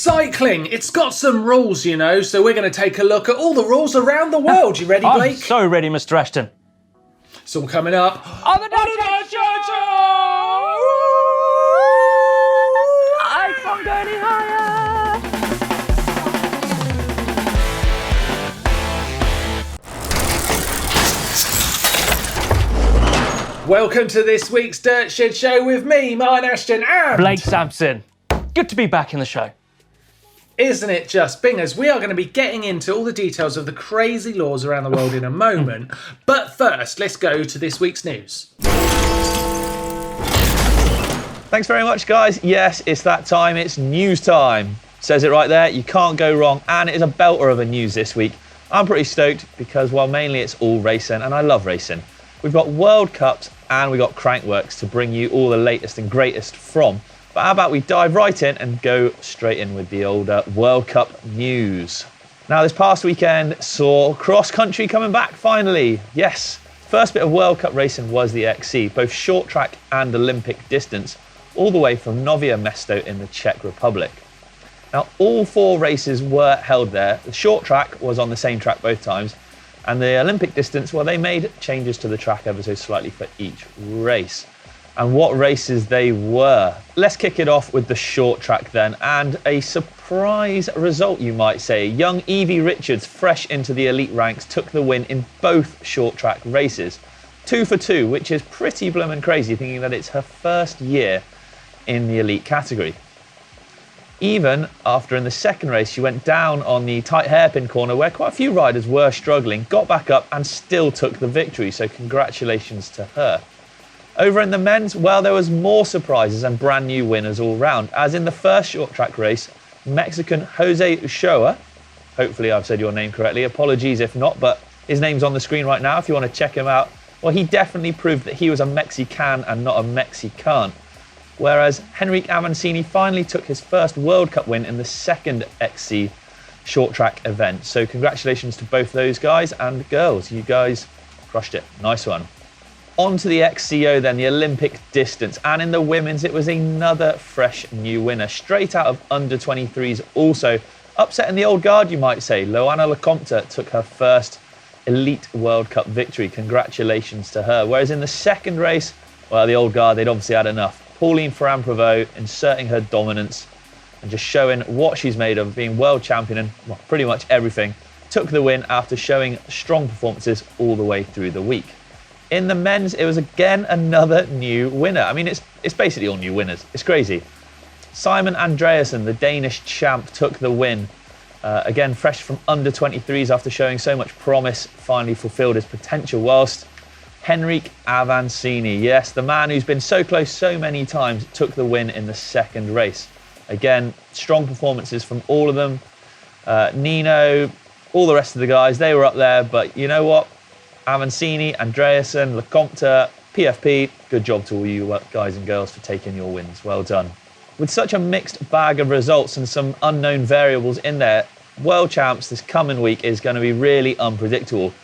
Cycling, it's got some rules, you know, so we're going to take a look at all the rules around the world. You ready, Blake? I'm so ready, Mr. Ashton. It's all coming up On the Dutch Show! I can't go any higher! Welcome to this week's Dirt Shed Show with me, Martyn Ashton and Blake Sampson. Good to be back in the show. Isn't it just bingers? We are going to be getting into all the details of the crazy laws around the world in a moment. But first, let's go to this week's news. Thanks very much, guys. Yes, it's that time. It's news time. Says it right there. You can't go wrong. And it is a belter of a news this week. I'm pretty stoked because, well, mainly it's all racing and I love racing. We've got World Cups and we've got Crankworx to bring you all the latest and greatest from. But how about we dive right in and go straight in with the old World Cup news. Now, this past weekend saw cross-country coming back, finally. Yes, first bit of World Cup racing was the XC, both short track and Olympic distance, all the way from Nově Město in the Czech Republic. Now, all four races were held there. The short track was on the same track both times, and the Olympic distance, well, they made changes to the track ever so slightly for each race. And what races they were. Let's kick it off with the short track then, and a surprise result, you might say. Young Evie Richards, fresh into the elite ranks, took the win in both short track races. 2 for 2, which is pretty bloomin' crazy, thinking that it's her first year in the elite category. Even after in the second race, she went down on the tight hairpin corner where quite a few riders were struggling, got back up and still took the victory, so congratulations to her. Over in the men's, well, there was more surprises and brand new winners all round, as in the first short track race, Mexican Jose Ochoa, hopefully I've said your name correctly, apologies if not, but his name's on the screen right now if you want to check him out. Well, he definitely proved that he was a Mexican and not a Mexican. Whereas Henrique Avancini finally took his first World Cup win in the second XC short track event. So congratulations to both those guys and girls. You guys crushed it. Nice one. On to the XCO then, the Olympic distance. And in the women's, it was another fresh new winner. Straight out of under-23s also. Upsetting the old guard, you might say. Loana Lecomte took her first elite World Cup victory. Congratulations to her. Whereas in the second race, well, the old guard, they'd obviously had enough. Pauline Ferrand-Prévot inserting her dominance and just showing what she's made of, being world champion and well, pretty much everything. Took the win after showing strong performances all the way through the week. In the men's, it was again another new winner. I mean, it's basically all new winners. It's crazy. Simon Andreasen, the Danish champ, took the win. Again, fresh from under-23s after showing so much promise, finally fulfilled his potential, whilst Henrique Avancini, yes, the man who's been so close so many times, took the win in the second race. Again, strong performances from all of them. Nino, all the rest of the guys, they were up there, but you know what? Avancini, Andreasen, Lecomte, PFP, good job to all you guys and girls for taking your wins. Well done. With such a mixed bag of results and some unknown variables in there, World Champs this coming week is going to be really unpredictable.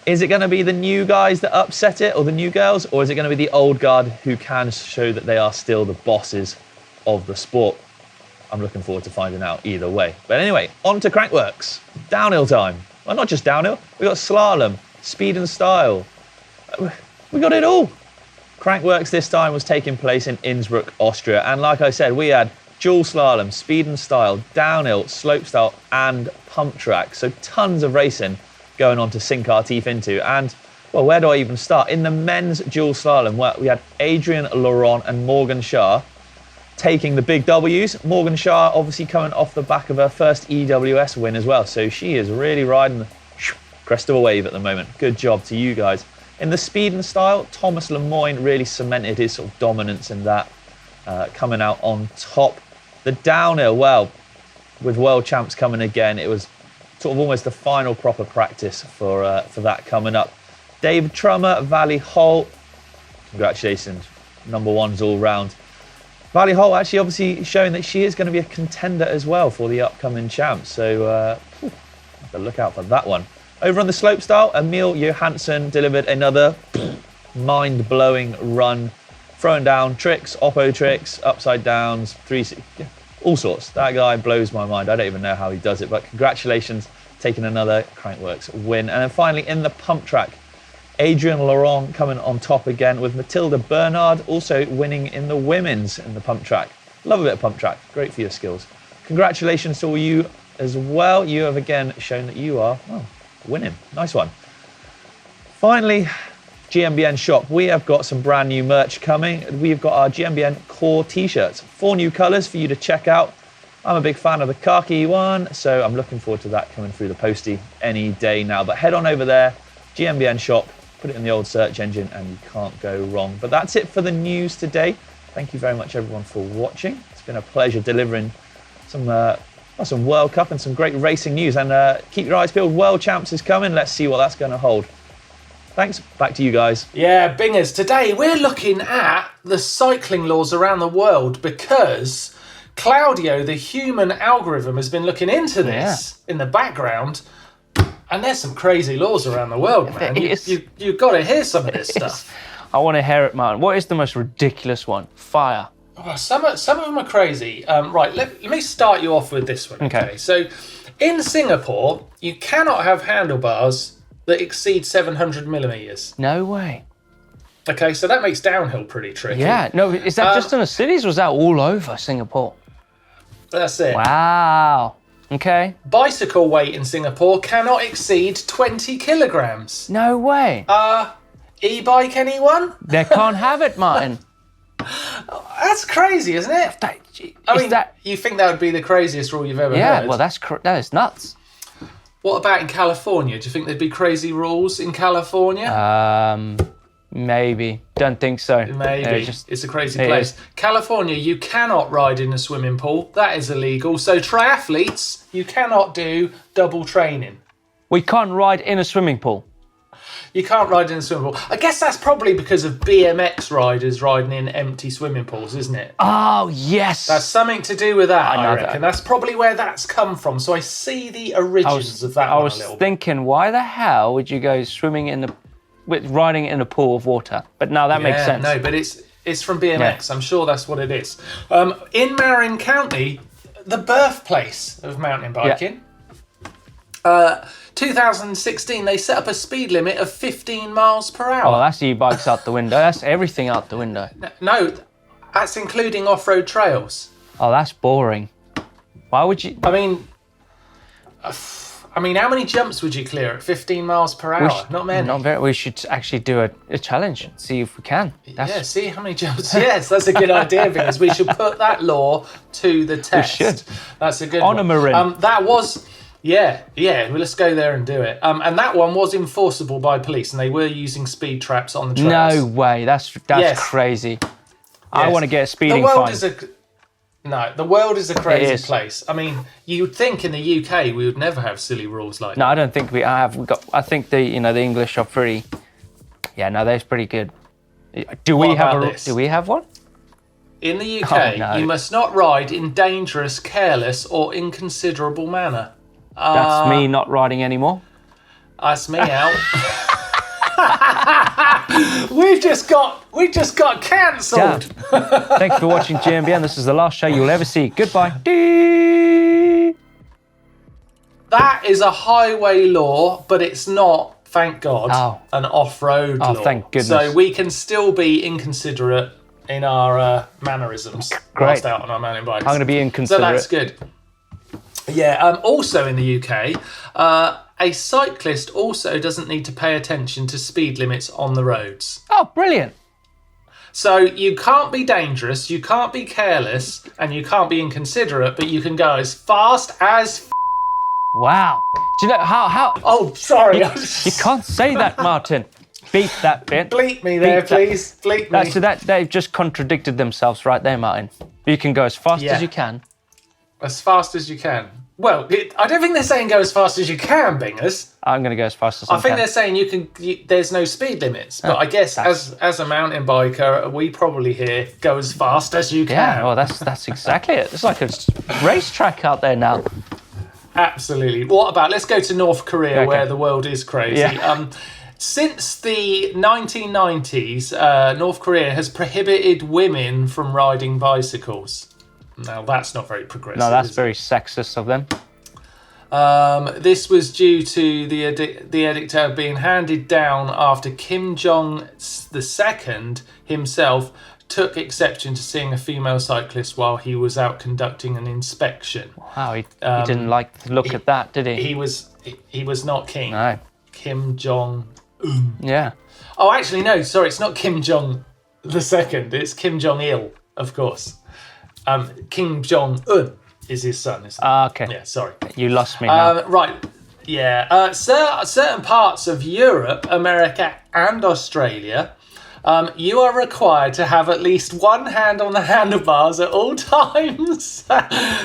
Is it going to be the new guys that upset it, or the new girls, or is it going to be the old guard who can show that they are still the bosses of the sport? I'm looking forward to finding out either way. But anyway, on to Crankworx. Downhill time. Well, not just downhill, we got slalom, speed and style. We got it all. Crankworx this time was taking place in Innsbruck, Austria. And like I said, we had dual slalom, speed and style, downhill, slopestyle and pump track. So tons of racing going on to sink our teeth into. And, well, where do I even start? In the men's dual slalom, where we had Adrian Laurent and Morgan Shah taking the big W's. Morgan Shah obviously coming off the back of her first EWS win as well. So she is really riding the crest of a wave at the moment. Good job to you guys. In the speed and style, Thomas Lemoyne really cemented his sort of dominance in that, coming out on top. The downhill, well, with World Champs coming again, it was sort of almost the final proper practice for that coming up. David Trummer, Valley Holt, congratulations, number ones all round. Valley Holt actually obviously showing that she is going to be a contender as well for the upcoming champs. So have to look out for that one. Over on the slopestyle, Emil Johansson delivered another mind-blowing run, throwing down tricks, oppo tricks, upside downs, all sorts. That guy blows my mind. I don't even know how he does it, but congratulations, taking another Crankworx win. And then finally in the pump track, Adrian Laurent coming on top again with Matilda Bernard also winning in the women's in the pump track. Love a bit of pump track. Great for your skills. Congratulations to all you as well. You have again shown that you are, well, winning. Nice one. Finally, GMBN shop. We have got some brand new merch coming. We've got our GMBN core t-shirts. 4 new colours for you to check out. I'm a big fan of the khaki one, so I'm looking forward to that coming through the postie any day now. But head on over there, GMBN shop, put it in the old search engine and you can't go wrong. But that's it for the news today. Thank you very much everyone for watching. It's been a pleasure delivering some World Cup and some great racing news. And keep your eyes peeled, World Champs is coming. Let's see what that's going to hold. Thanks, back to you guys. Yeah, bingers. Today we're looking at the cycling laws around the world because Claudio, the human algorithm, has been looking into this in the background. And there's some crazy laws around the world, man. You've got to hear some of this stuff. I want to hear it, Martin. What is the most ridiculous one? Fire. Oh, some of them are crazy. Right, let me start you off with this one. Okay. So, in Singapore, you cannot have handlebars that exceed 700 millimeters. No way. Okay, so that makes downhill pretty tricky. Yeah. No, is that just in the cities or was that all over Singapore? That's it. Wow. Okay. Bicycle weight in Singapore cannot exceed 20 kilograms. No way. E-bike, anyone? They can't have it, Martin. That's crazy, isn't it? You think that would be the craziest rule you've ever heard? Yeah, well, that is nuts. What about in California? Do you think there'd be crazy rules in California? Maybe. Don't think so. Maybe. It's a crazy place. California, you cannot ride in a swimming pool. That is illegal. So triathletes, you cannot do double training. We can't ride in a swimming pool. You can't ride in a swimming pool. I guess that's probably because of BMX riders riding in empty swimming pools, isn't it? Oh, yes. That's something to do with that, I reckon. That. That's probably where that's come from. So I see the origins of that one a little bit. I was thinking, why the hell would you go swimming riding in a pool of water? But now that makes sense. No, but it's from BMX. Yeah. I'm sure that's what it is. In Marin County, the birthplace of mountain biking, 2016, they set up a speed limit of 15 miles per hour. Oh, that's e-bikes out the window. That's everything out the window. No, that's including off-road trails. Oh, that's boring. Why would you... I mean, how many jumps would you clear at 15 miles per hour? Not many. Not very. We should actually do a challenge and see if we can. Yeah, see how many jumps. Yes, that's a good idea, because we should put that law to the test. We should. That's a good one. On a Marin. That was... Yeah, well, let's go there and do it. And that one was enforceable by police, and they were using speed traps on the trails. No way, that's crazy. Yes. I want to get a speeding fine. The world is a crazy place. I mean, you'd think in the UK we would never have silly rules like that. No, I don't think we have. I think the English are pretty. Yeah, no, they're pretty good. Do we have one? In the UK, you must not ride in dangerous, careless, or inconsiderable manner. That's me not riding anymore. That's me out. we just got cancelled. Thank you for watching GMBN. This is the last show you'll ever see. Goodbye. That is a highway law, but it's not, thank God, an off-road law. Thank goodness. So we can still be inconsiderate in our mannerisms whilst out on our mountain bikes. I'm going to be inconsiderate. So that's good. Yeah, also in the UK, a cyclist also doesn't need to pay attention to speed limits on the roads. Oh, brilliant. So you can't be dangerous, you can't be careless, and you can't be inconsiderate, but you can go as fast as... Wow. Do you know how... Oh, sorry. You can't say that, Martin. Beat that bit. Bleep me there, please. Bleep me. So they've just contradicted themselves right there, Martin. You can go as fast as you can. As fast as you can. Well, I don't think they're saying go as fast as you can, Bingers. I'm going to go as fast as I can. I think they're saying there's no speed limits. But I guess as a mountain biker, we probably hear go as fast as you can. Yeah, well, that's exactly it. It's like a racetrack out there now. Absolutely. What about, let's go to North Korea, where the world is crazy. Yeah. Since the 1990s, North Korea has prohibited women from riding bicycles. Now, that's not very progressive. No, that's very sexist of them. This was due to the edict being handed down after Kim Jong II himself took exception to seeing a female cyclist while he was out conducting an inspection. Wow, he didn't like the look at that, did he? He was not keen. No. Kim Jong. Yeah. Oh, actually, no. Sorry, it's not Kim Jong II. It's Kim Jong Il, of course. Kim Jong Un is his son. Isn't it? Okay. Yeah. Sorry. You lost me now. Right. Yeah. Certain parts of Europe, America, and Australia. You are required to have at least one hand on the handlebars at all times.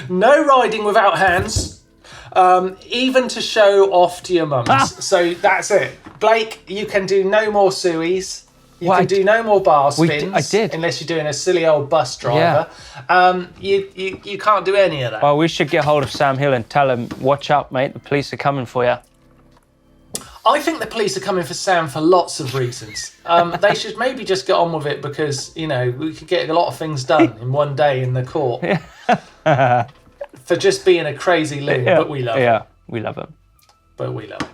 No riding without hands, even to show off to your mums. So that's it. Blake, you can do no more suies. You can do no more bar spins. I did. Unless you're doing a silly old bus driver. Yeah. You can't do any of that. Well, we should get hold of Sam Hill and tell him, watch out, mate, the police are coming for you. I think the police are coming for Sam for lots of reasons. They should maybe just get on with it because, we could get a lot of things done in one day in the court. For just being a crazy loon, but we love him. Yeah, we love him. But we love him.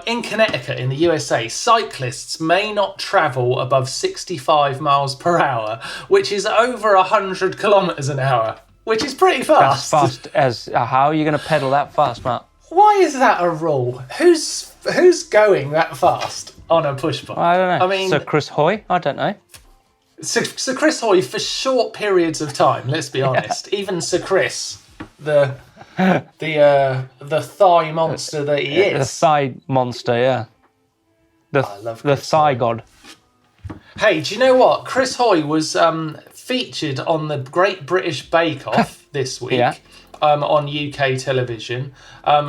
In Connecticut, in the USA, cyclists may not travel above 65 miles per hour, which is over 100 kilometres an hour, which is pretty fast. That's fast as... how are you going to pedal that fast, Matt? Why is that a rule? Who's going that fast on a push bike? I don't know. I mean, Sir Chris Hoy? I don't know. Sir Chris Hoy for short periods of time. Let's be honest. Even Sir Chris, the thigh monster that he is. The thigh monster, yeah. I love the Chris thigh Hoy. god. Hey, do you know what? Chris Hoy was featured on the Great British Bake Off this week. Yeah. On UK television.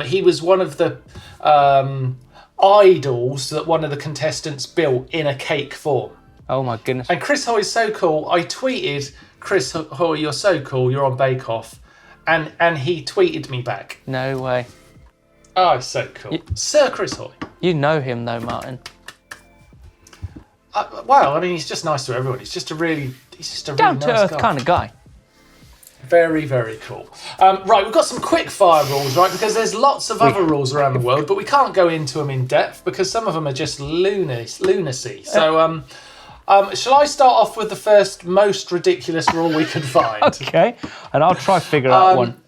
He was one of the idols that one of the contestants built in a cake form. Oh my goodness. And Chris Hoy is so cool. I tweeted, Chris Hoy, you're so cool, you're on Bake Off. And he tweeted me back. No way. Oh, so cool. Sir Chris Hoy. You know him though, Martin. Well, I mean, he's just nice to everyone. He's just a really Down to nice earth guy. kind of guy. Very, very cool. Right, we've got some quick fire rules, right? Because there's lots of other rules around the world, but we can't go into them in depth because some of them are just lunacy. So, shall I start off with the first most ridiculous rule we could find? Okay, and I'll try figure out one.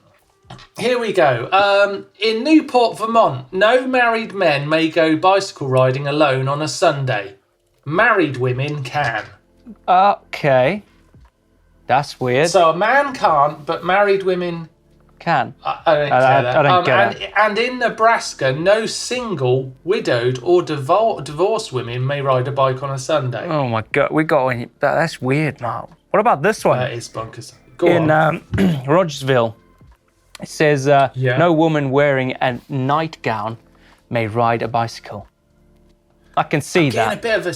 Here we go. In Newport, Vermont, no married men may go bicycle riding alone on a Sunday. Married women can. Okay. That's weird. So a man can't, but married women can. I don't get that. I don't get it. And in Nebraska, no single, widowed, or divorced women may ride a bike on a Sunday. Oh my god, we got one. That's weird, Mark. What about this one? That is bonkers. Go on. In Rogersville, it says no woman wearing a nightgown may ride a bicycle. I can see that. Getting a bit of a...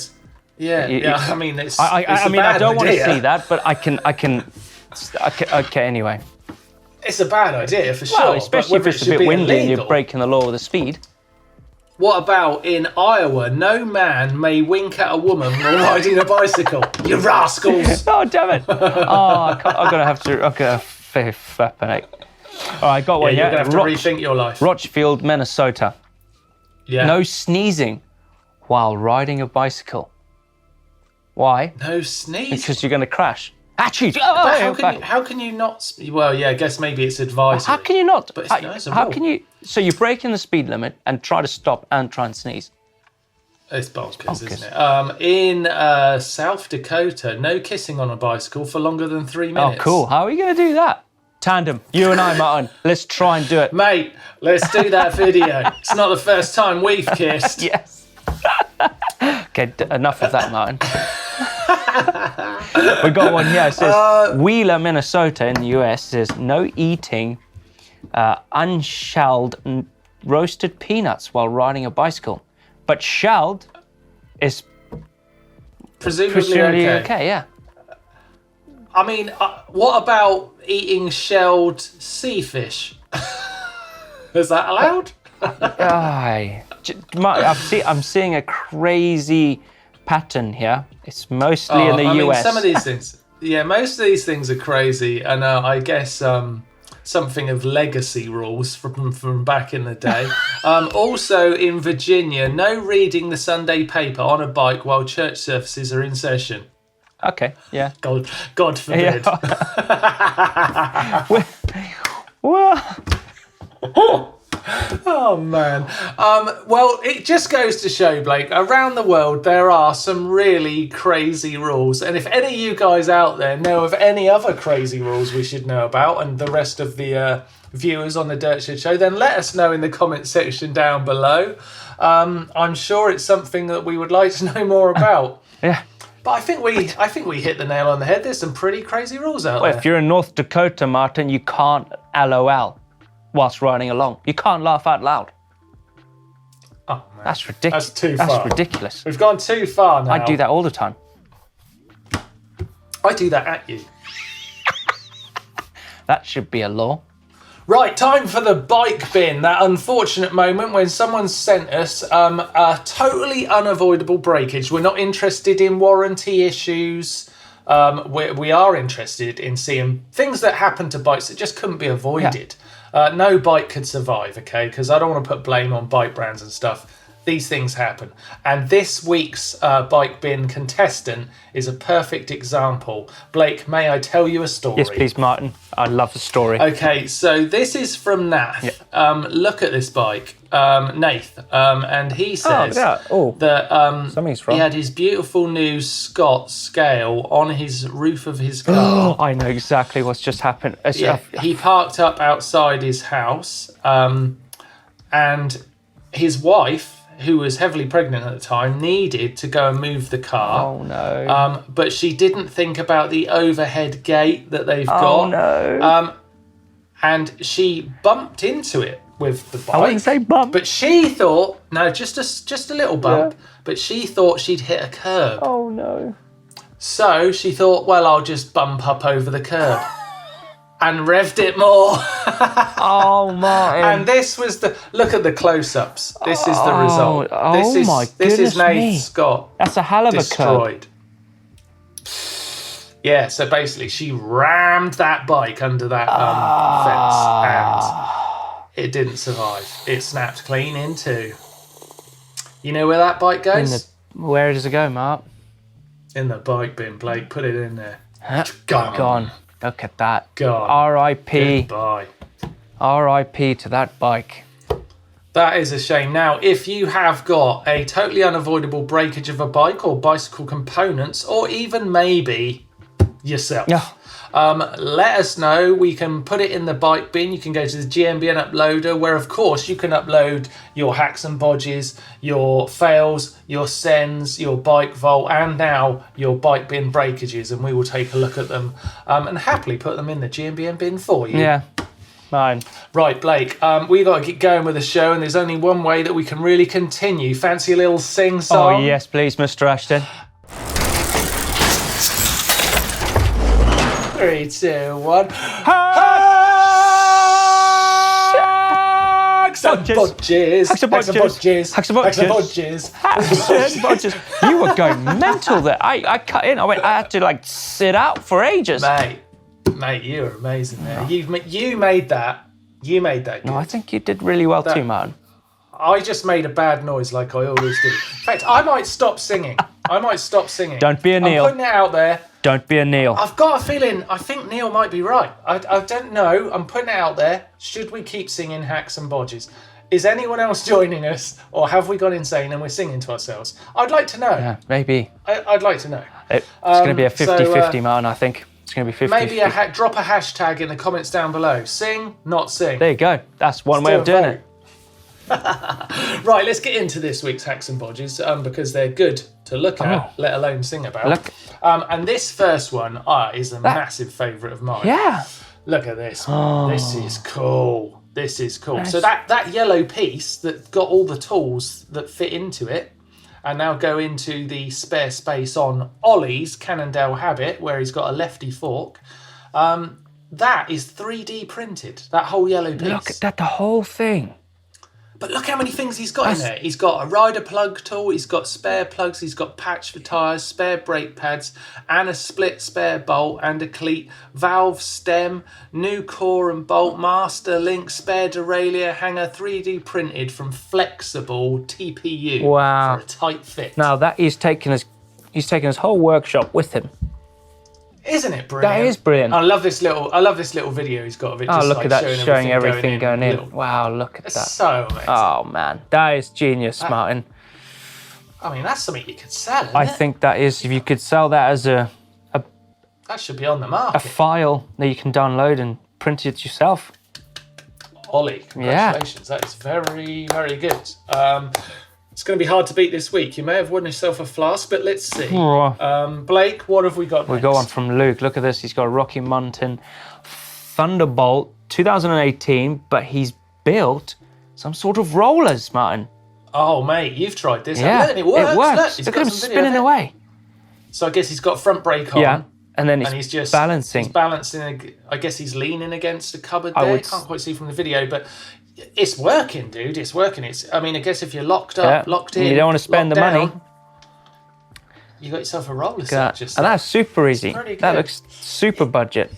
Yeah. I mean, it's. I mean, I don't want to see that, but I can. Okay, anyway. It's a bad idea for sure. Well, especially if it's a bit windy and you're breaking the law with the speed. What about in Iowa? No man may wink at a woman while riding a bicycle. You rascals! Oh damn it! I'm gonna have to. Flipping it. All right, got one. You're gonna have to rethink your life. Rochfield, Minnesota. Yeah. No sneezing while riding a bicycle. Why? No sneeze. Because you're going to crash. Achoo! But how can you not? Well, yeah, I guess maybe it's advisory. How can you not? But it's how can you? So you're breaking the speed limit and try to stop and try and sneeze. It's bonkers, isn't it? In South Dakota, no kissing on a bicycle for longer than 3 minutes. Oh, cool. How are we going to do that? Tandem, you and I, Martin. Let's try and do it. Mate, let's do that video. It's not the first time we've kissed. Yes. Okay, enough of that, Martin. We got one here. It says Wheeler, Minnesota, in the US, says no eating unshelled roasted peanuts while riding a bicycle, but shelled is presumably okay. Yeah. I mean, what about eating shelled sea fish? Is that allowed? I'm seeing a crazy pattern here. It's mostly in the US. Some of these things. Yeah, most of these things are crazy, and I guess something of legacy rules from back in the day. Also in Virginia, no reading the Sunday paper on a bike while church services are in session. Okay, yeah. God forbid. Yeah. Well, Oh man. Well, it just goes to show, Blake, around the world there are some really crazy rules. And if any of you guys out there know of any other crazy rules we should know about, and the rest of the viewers on the Dirt Shed Show, then let us know in the comment section down below. I'm sure it's something that we would like to know more about. yeah. But I think we hit the nail on the head. There's some pretty crazy rules out Well, there. if you're in North Dakota, Martin, you can't LOL whilst riding along. You can't laugh out loud. Oh man. That's ridiculous. That's too far. That's ridiculous. We've gone too far now. I do that all the time. I do that at you. That should be a law. Right, time for the bike bin. That unfortunate moment when someone sent us a totally unavoidable breakage. We're not interested in warranty issues. We are interested in seeing things that happen to bikes that just couldn't be avoided. No bike could survive, okay? Because I don't want to put blame on bike brands and stuff. These things happen. And this week's bike bin contestant is a perfect example. Blake, may I tell you a story? Yes, please, Martin. I love the story. Okay, so this is from Nath. Yeah. Look at this bike, Nath. And he says that something's wrong. He had his beautiful new Scott scale on his roof of his car. I know exactly what's just happened. Yeah, he parked up outside his house, and his wife, who was heavily pregnant at the time, needed to go and move the car. Oh no. But she didn't think about the overhead gate that they've got. Oh no. And she bumped into it with the bike. I wouldn't say bump. But she thought, no, just a little bump. Yeah. But she thought she'd hit a curb. Oh no. So she thought, well, I'll just bump up over the curb. And revved it more. Oh my! And this was look at the close-ups. This is the result. This is Nath Scott. That's a hell of destroyed. A curb. Yeah, so basically she rammed that bike under that fence and it didn't survive. It snapped clean in two. You know where that bike goes? Where does it go, Mark? In the bike bin, Blake. Put it in there. Gone. Look at that. God. R.I.P. Goodbye. R.I.P. to that bike. That is a shame. Now, if you have got a totally unavoidable breakage of a bike or bicycle components, or even maybe yourself, let us know. We can put it in the bike bin. You can go to the GMBN uploader, where of course you can upload your hacks and bodges, your fails, your sends, your bike vault, and now your bike bin breakages, and we will take a look at them and happily put them in the GMBN bin for you. Yeah, mine. Right, Blake, we got to get going with the show, and there's only one way that we can really continue. Fancy a little sing-song? Oh yes, please, Mr. Ashton. 3, 2, 1. Hacks and bodges. Hacks and bodges. Hacks and bodges. Hacks and bodges. You were going mental there. I cut in. I had to like sit out for ages. Mate, you were amazing there. You made that. You made that good. No, I think you did really well too, Martin. I just made a bad noise like I always do. In fact, I might stop singing. Don't be a Neil. I'm putting it out there. Don't be a Neil. I've got a feeling, I think Neil might be right. I don't know. I'm putting it out there. Should we keep singing hacks and bodges? Is anyone else joining us? Or have we gone insane and we're singing to ourselves? I'd like to know. Yeah, maybe. I'd like to know. It's going to be a 50-50, Martin, I think. It's going to be 50-50. Maybe drop a hashtag in the comments down below. Sing, not sing. There you go. That's one way of doing it. Right, let's get into this week's hacks and bodges because they're good to look at, let alone sing about. And this first one is a massive favourite of mine. Yeah. Look at this. This is cool. So that yellow piece that got all the tools that fit into it and now go into the spare space on Ollie's Cannondale Habit, where he's got a lefty fork. That is 3D printed, that whole yellow piece. Look at that, the whole thing. But look how many things he's got in there. He's got a rider plug tool, he's got spare plugs, he's got patch for tyres, spare brake pads, and a split spare bolt and a cleat, valve stem, new core and bolt, master link, spare derailleur hanger, 3D printed from flexible TPU for a tight fit. Now that he's taken his whole workshop with him. Isn't it brilliant? That is brilliant. I love this little video he's got of it. Just look at that, showing everything going in. Little... Wow, look at that. So amazing. Oh man, that is genius, Martin. I mean, that's something you could sell, isn't I it? think that is, if you could sell that as that should be on the market. a file that you can download and print it yourself. Ollie, congratulations. That is very, very good. It's going to be hard to beat this week. You may have won yourself a flask, but let's see. Blake, what have we got We go on from Luke. Look at this. He's got a Rocky Mountain Thunderbolt 2018, but he's built some sort of rollers, Martin. Oh, mate, you've tried this. Yeah, It works. It works. Look at him spinning away. So I guess he's got front brake on. Yeah, and then he's just balancing. He's balancing. I guess he's leaning against a cupboard there. I can't quite see from the video, but it's working, dude. It's working. I guess if you're locked up, locked in, you don't want to spend the money. You got yourself a roller set. And that's super easy. That looks super budget.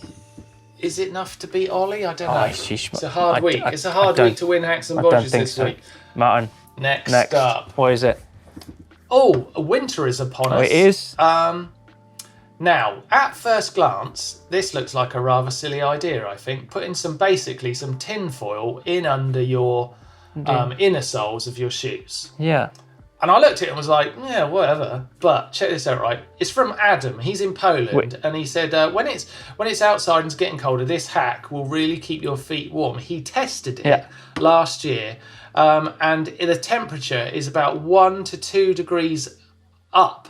Is it enough to beat Ollie? I don't know. It's a hard week. It's a hard week to win Hacks and Bodges this week. Martin. Next up. What is it? Oh, winter is upon us. It is? Now, at first glance, this looks like a rather silly idea, I think. Putting basically some tin foil in under your inner soles of your shoes. Yeah. And I looked at it and was like, yeah, whatever. But check this out, right? It's from Adam. He's in Poland. And he said, when it's outside and it's getting colder, this hack will really keep your feet warm. He tested it last year. And the temperature is about 1 to 2 degrees up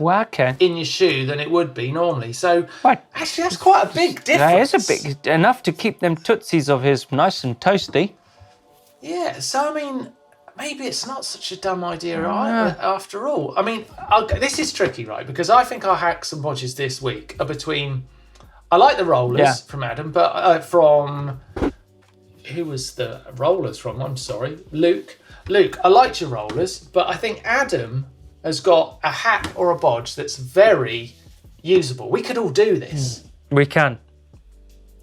in your shoe than it would be normally. So actually that's quite a big difference. That is enough to keep them tootsies of his nice and toasty. Yeah, so I mean, maybe it's not such a dumb idea either, after all. I mean, this is tricky, right? Because I think our Hacks and Bodges this week are between... I like the rollers from Adam, but from... Who was the rollers from? I'm sorry. Luke, I liked your rollers, but I think Adam has got a hack or a bodge that's very usable. We could all do this. We can.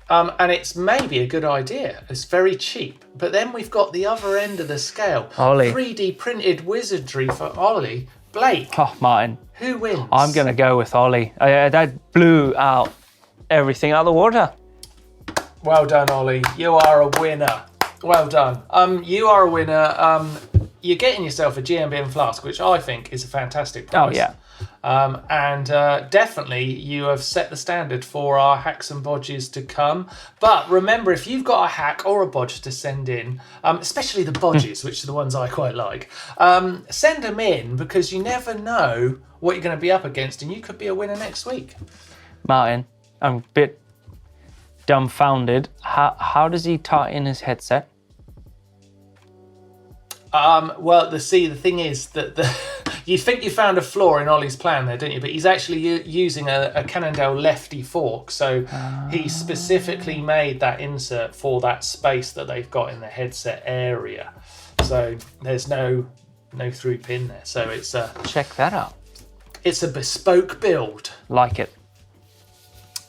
And it's maybe a good idea. It's very cheap. But then we've got the other end of the scale. Ollie. 3D printed wizardry for Ollie. Blake. Oh, Martin. Who wins? I'm going to go with Ollie. That blew out everything out of the water. Well done, Ollie. You are a winner. Well done. You are a winner. You're getting yourself a GMBN flask, which I think is a fantastic price. Oh, yeah. And definitely you have set the standard for our Hacks and Bodges to come. But remember, if you've got a hack or a bodge to send in, especially the bodges, which are the ones I quite like, send them in, because you never know what you're going to be up against, and you could be a winner next week. Martin, I'm a bit dumbfounded. How does he tie in his headset? Well, the thing is that you think you found a flaw in Ollie's plan there, don't you? But he's actually using a Cannondale lefty fork, so he specifically made that insert for that space that they've got in the headset area. So there's no through pin there. So it's check that out. It's a bespoke build. Like it.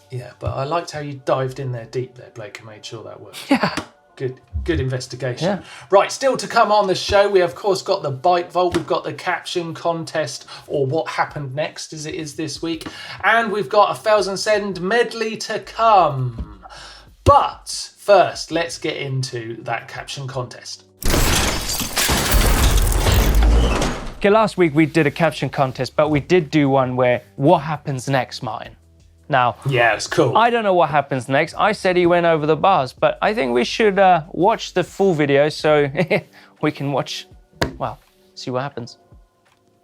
Yeah, but I liked how you dived in there deep there, Blake, and made sure that worked. Yeah. Good investigation. Yeah. Right, still to come on the show, we of course got the bike vault, we've got the caption contest, or what happened next as it is this week, and we've got a 1,000 send medley to come. But first, let's get into that caption contest. Okay, last week we did a caption contest, but we did do one where what happens next, Martin? Now, yeah, it's cool. I don't know what happens next. I said he went over the bars, but I think we should watch the full video so we can see what happens.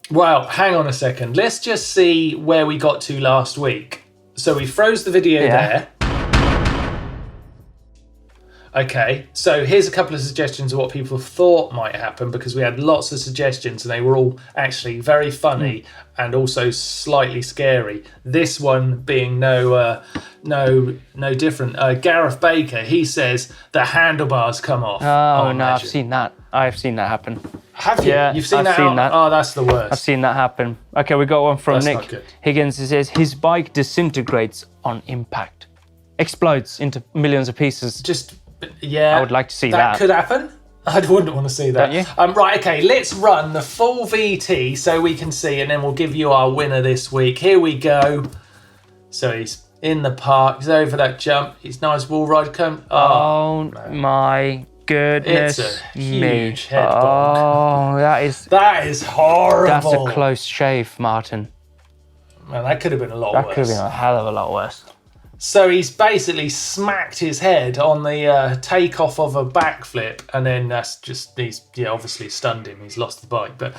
Well, hang on a second. Let's just see where we got to last week. So we froze the video there. Okay, so here's a couple of suggestions of what people thought might happen, because we had lots of suggestions and they were all actually very funny and also slightly scary. This one being no different. Gareth Baker, he says the handlebars come off. Oh no, I've seen that. I've seen that happen. Have you? Yeah, You've seen I've that? seen that. Oh, that's the worst. I've seen that happen. Okay, we got one from That's Nick not good. Higgins. He says his bike disintegrates on impact, explodes into millions of pieces. Just, yeah. I would like to see that. That could happen. I wouldn't want to see that. Don't you? Right, okay, let's run the full VT so we can see, and then we'll give you our winner this week. Here we go. So he's in the park. He's over that jump. He's nice wall ride come. Oh my goodness It's a me. huge head bonk. Oh, That is horrible. that's a close shave, Martin. Man, that could have been a lot That worse. could have been a hell of a lot worse. So he's basically smacked his head on the takeoff of a backflip, and then he's obviously stunned him. He's lost the bike, but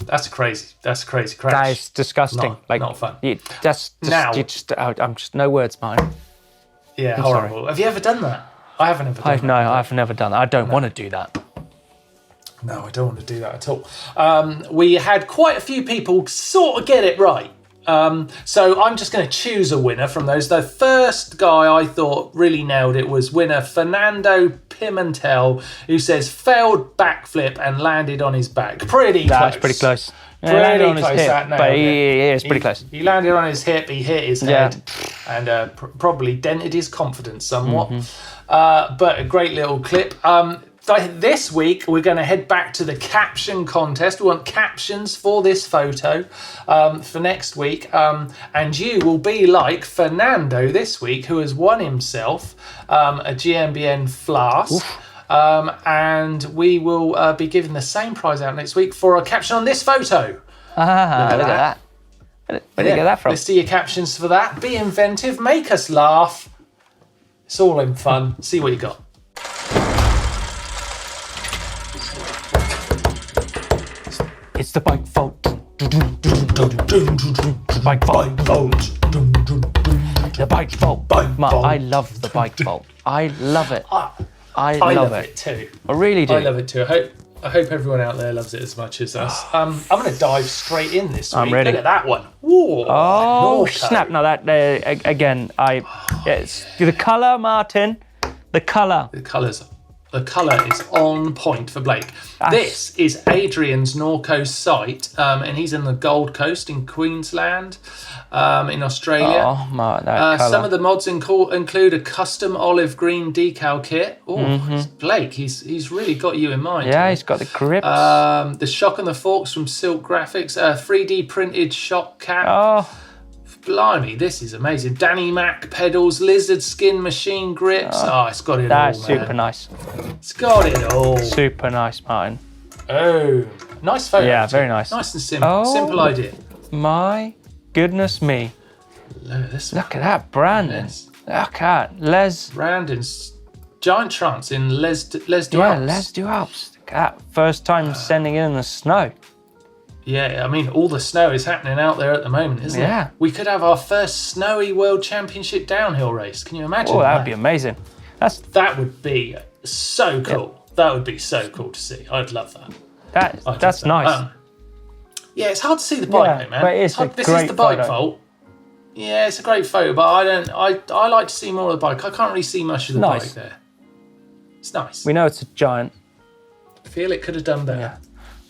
that's a crazy crash. That is disgusting. Not fun. I'm just no words, Martin. Yeah, I'm horrible. sorry. Have you ever done that? I haven't ever done that. No, I've never done that. I don't want to do that. No, I don't want to do that at all. We had quite a few people sort of get it right. So I'm just going to choose a winner from those. The first guy I thought really nailed it was winner Fernando Pimentel, who says failed backflip and landed on his back. Pretty close. That's pretty close. Yeah, Pretty landed on his close, hip, that nailed but it. it's pretty close. He landed on his hip, he hit his Yeah. head, and probably dented his confidence somewhat. Mm-hmm. But a great little clip. This week, we're going to head back to the caption contest. We want captions for this photo for next week. And you will be like Fernando this week, who has won himself a GMBN flask. And we will be giving the same prize out next week for a caption on this photo. Look at that. Where did you get that from? Let's see your captions for that. Be inventive, make us laugh. It's all in fun. See what you got. It's the bike fault. The bike fault. The bike fault. I love the bike fault. I love it. I love it too. I really do. I love it too. I hope everyone out there loves it as much as us. I'm going to dive straight in this week. I'm ready. Look at that one. Whoa, Oh, Norco. snap. Now that, again, it's the colour, Martin. The colour. The colour is on point for Blake. This is Adrian's Norco site, and he's in the Gold Coast in Queensland, in Australia. Oh, Martin, that colour. Some of the mods include a custom olive green decal kit. Oh, Blake, he's really got you in mind. Yeah, he's got the grips. The shock and the forks from Silk Graphics, 3D printed shock cap. Oh, Blimey, this is amazing. Danny Mac pedals, lizard skin machine grips. It's got it all, that's man. super nice. It's got it all. Super nice, Martin. Oh, nice photo. Yeah, too. very nice. Nice and simple. Oh. Simple idea. My goodness me. Look at this. Look at that, Brandon. Yes. Look at Les. Brandon's giant trance in Les Dualps. Yeah, Les Dualps. Look at that. First time sending it in the snow. Yeah, I mean, all the snow is happening out there at the moment, isn't Yeah. it? We could have our first snowy World Championship downhill race. Can you imagine Oh, that would be amazing. That would be so cool. That would be so cool to see. I'd love that. That's nice. Yeah, it's hard to see the bike, Yeah, though, man. but it's a This great is the bike photo. fault. Yeah, it's a great photo, but I like to see more of the bike. I can't really see much of the Nice. bike there. It's nice. We know it's a giant. I feel it could have done better. Yeah.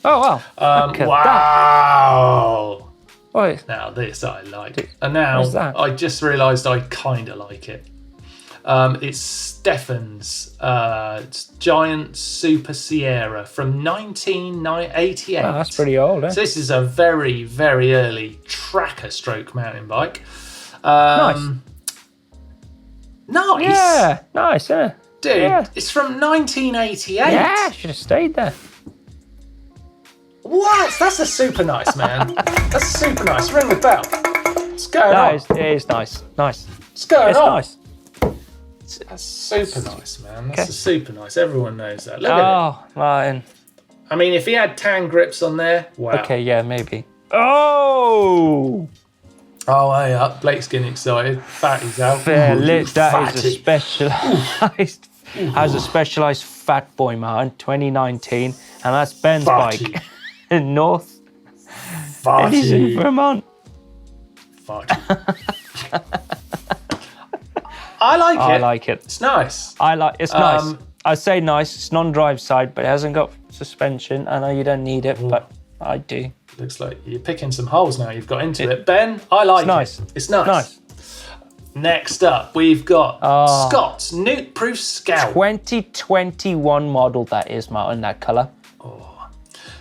Oh, wow. Look at Wow. that. Oh, Now this I like. And now What's that? I just realised I kind of like it. It's Stefan's Giant Super Sierra from 1988. wow, that's pretty old, eh? So this is a very, very early tracker stroke mountain bike. Nice. Nice. Yeah, nice, yeah. Dude, Yeah. it's from 1988. Yeah, should have stayed there. What? That's a super nice, man. That's super nice. Ring the bell. What's going on? It is nice. Nice. What's going It's on? nice. That's super nice, man. That's Okay. super nice. Everyone knows that. Look at it. Oh, Martin. I mean, if he had tan grips on there, wow. Okay, yeah, maybe. Oh! Oh, hey, up. Blake's getting excited. Fatty's out. Fair Ooh, lit. That is a fatty. specialised, has a specialised fat boy, Martin, 2019, and that's Ben's Fatty. bike in North. And he's in Fatty. Vermont. Fatty. I like it. I like it. It's nice. It's nice. I'd say nice. It's non-drive side, but it hasn't got suspension. I know you don't need it, but I do. Looks like you're picking some holes now. You've got into it. Ben, I like nice. it. It's nice. Next up, we've got Scott's Nuke-Proof Scout. 2021 model that is, Martin, that colour.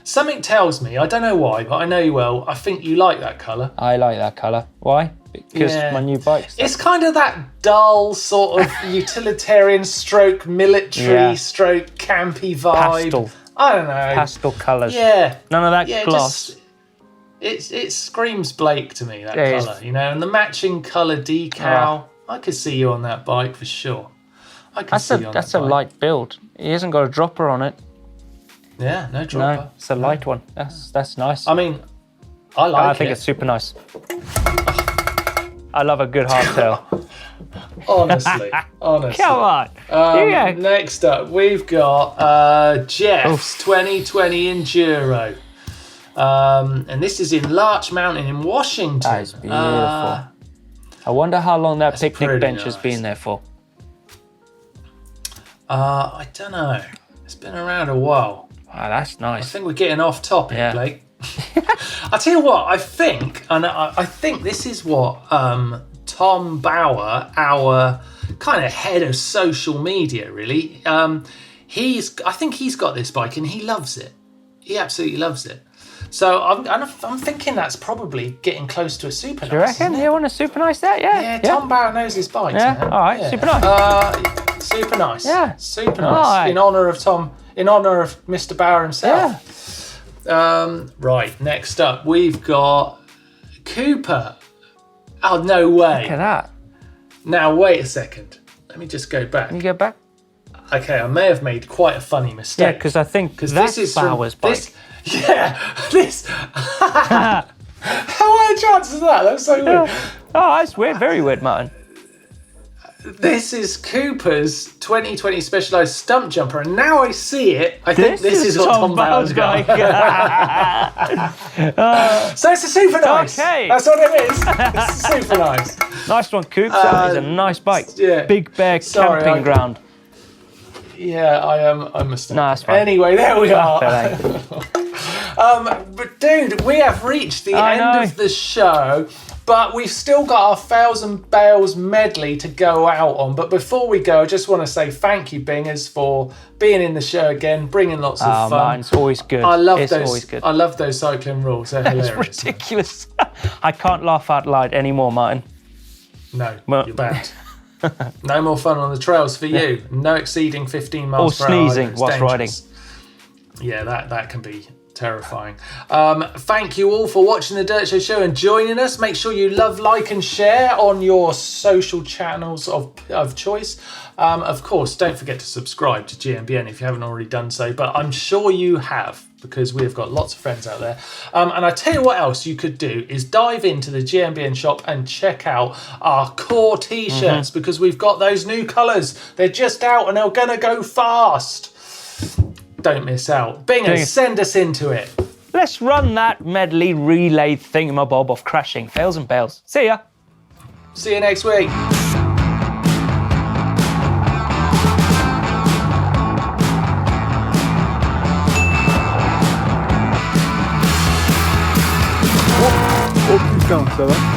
Something tells me, I don't know why, but I know you well, I think you like that colour. I like that colour. Why? Because my new bike's It's kind of that dull sort of utilitarian stroke military stroke campy vibe. pastel. I don't know. Pastel colours. Yeah. None of that gloss. It screams Blake to me, that colour, you know, and the matching colour decal. I could see you on that bike for sure. That's a light build. He hasn't got a dropper on it. Yeah, no dropper. No, it's a light one. That's nice. I mean, I think it's super nice. I love a good hardtail. Honestly. Come on. Next up, we've got Jeff's 2020 Enduro. And this is in Larch Mountain in Washington. That is beautiful. I wonder how long that picnic bench has been there for. I don't know. It's been around a while. Oh, that's nice. I think we're getting off topic, Blake. I tell you what, I think this is what Tom Bauer, our kind of head of social media, really. I think he's got this bike and he loves it. He absolutely loves it. So I'm thinking that's probably getting close to a super nice. Do you reckon? You want to super nice that? Yeah. Tom Bauer knows his bikes. Yeah. Man. All right. Super nice. Super nice. Yeah. Super nice. Right. In honour of Mr. Bauer himself. Yeah. Right. Next up, we've got Cooper. Oh, no way. Look at that. Now, wait a second. Let me just go back. Can you go back? Okay, I may have made quite a funny mistake. Yeah, because I think that's Bauer's bike. This. How are the chances of that? That's so weird. Oh, that's weird. Very weird, Martin. This is Cooper's 2020 Specialized Stump Jumper, and now I see it. I think this is what Tom Bauer's got. So it's a super nice. Okay. That's what it is. It's super nice. Nice one, Coops. That is a nice bike. Yeah. Big Bear camping ground. Yeah, I'm mistaken. No, that's fine. Anyway, there we are. But dude, we have reached the end of the show, but we've still got our 1,000 Bales medley to go out on. But before we go, I just want to say thank you, Bingers, for being in the show again, bringing lots of fun. Man, it's always good. I love Always good. I love those cycling rules. They're hilarious. It's ridiculous. I can't laugh out loud anymore, Martin. No, you're banned. No more fun on the trails for you. No exceeding 15 miles per hour. Or sneezing whilst riding. Yeah, that can be terrifying. Thank you all for watching the Dirt Show Show and joining us. Make sure you love, like and share on your social channels of choice. Of course, don't forget to subscribe to GMBN if you haven't already done so, but I'm sure you have, because we've got lots of friends out there. And I tell you what else you could do is dive into the GMBN shop and check out our core t-shirts, because we've got those new colours. They're just out and they're going to go fast. Don't miss out. Bingers, send us into it. Let's run that medley relay thingamabob of crashing. Fails and Bales. See ya. See you next week. Up you going, fella.